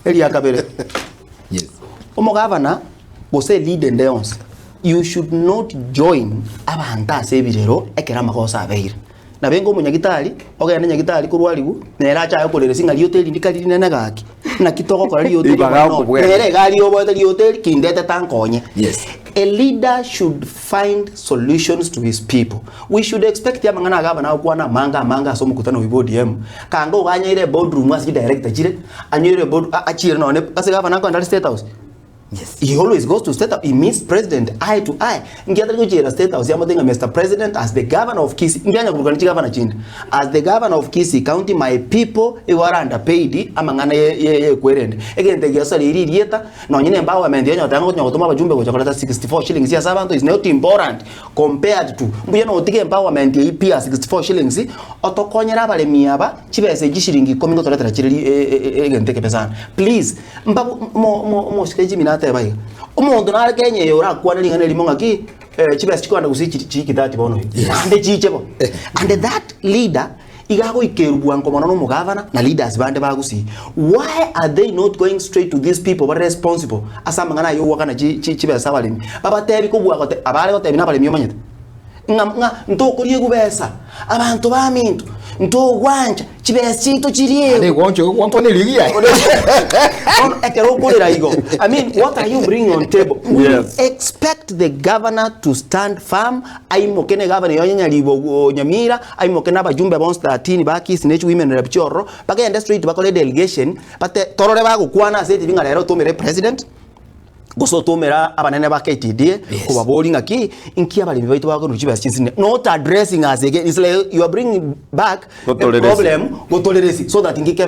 Elia kabere. Yes. Omogavana ose lead and dance. You should not join abanta sebirero ekera makosa abeire. Na bengo munyagitali ogenda nyagitali kurwaligu nera cha yokolere singa lioteli ndikali nene gaki na kitoko kwa lioteli nere gali obote lioteli kindete tankonye. Yes. A leader should find solutions to his people. We should expect ya mangana gaba na kuana manga so mukutano wi BODM kango ganya ile boardroom as director jire anyire board achire no ne kasi gaba na ko state house. Yes. He always goes to state house. He meets president eye to eye. Ngiata kuchira state house yamotenga Mr. President as the governor of Kisii. Ngianya kurukana governor chinde. As the governor of Kisii County, my people were underpaid amangana ye kwerende. Again the salary rieta no nyine empowerment yenyo tango nyotoma bajumbe ko chokolata 64 shillings ya sabanto is not important compared to mbuye no tike empowerment ye pia 64 shillings otokonyera abalemi aba chibese gishiringi komingo toletera chiri egenteke pesana. Please mbabu mo skeji minate bayi. Umuntu na Kenya yora kwana lingana limonga ki chibese chikwanda kusichi kidati bono. Ande chichebo. And that leader igago ikerubuan komono no mugavana na leaders bande bagusi. Why are they not going straight to these people but responsible? Asama ngana yo wakana chibese abalimi. Baba tebi ko bwa kote abale ko tebi na balimi yomanyete. Nga ntokuriye kubesa abantu bamintu ntogwanja chibese chito chiriye ade goncho wankone ligia on ekero kolera igo. I mean, what are you bringing on table? Yes. We expect the governor to stand firm. Ai mokene governor yonya libo Nyamira, ai mokena bajumbe bonus 13 ba Kisii nechu women rep chorro bagenda street bakole delegation but torore bago kwana seti binga lero to mere president goso tomera abanene ba KTD kuba boarding aki inkia bali bibaito bako ruchiba chinsine not addressing us again. It's like you are bringing back the problem go tolerate so that ingike